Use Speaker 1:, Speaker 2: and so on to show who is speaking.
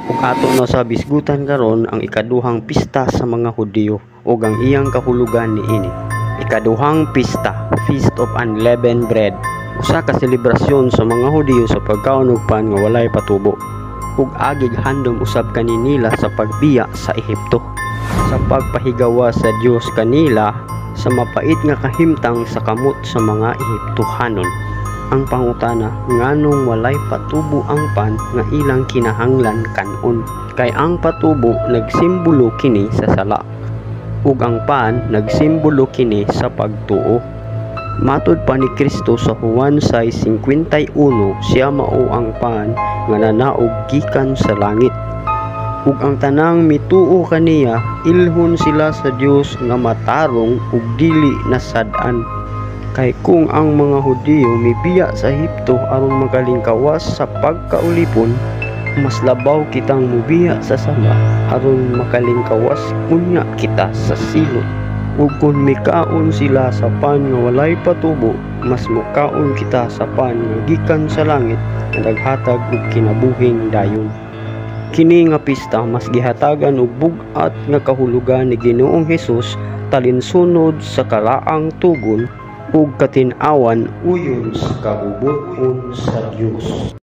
Speaker 1: Ug ato na sa bisgutan karon ang ikaduhang pista sa mga Hudiyo ug ang iyang kahulugan niini. Ikaduhang pista, Feast of Unleavened Bread, usa ka selebrasyon sa mga Hudiyo sa pagkaon og pan nga walay patubo ug agig handom usab kaninila sa pagbiya sa Ehipto sa pagpahigawa sa Dios kanila sa mapait nga kahimtang sa kamot sa mga Ehiptohanon. Ang pangutana, nganong walay patubo ang pan nga ilang kinahanglan kanon? Kay ang patubo nagsimbolo kini sa sala ug ang pan nagsimbolo kini sa pagtuo. Matud pa ni Kristo sa Juan 6:51, siya mao ang pan nga nanaog gikan sa langit. Ug ang tanang mituo kaniya ilhon sila sa Dios nga matarong ug dili nasad-an. Kay kung ang mga Hudiyo mibiya sa Ehipto aron magalingkawas sa pagkaulipon, mas labaw kitang mubiya sa sala aron makalingkawas unya kita sa silot. Ug kung mikaon sila sa pan nga walay patubo, mas mukaon kita sa pan nga gikan sa langit nga naghatag og kinabuhing dayon. Kini nga pista mas gihatagan og bug-at nga kahulugan ni Ginoong Hesus talinsunod sa kalaang tugon ug katin-awan uyon sa kabubuton sa Dios.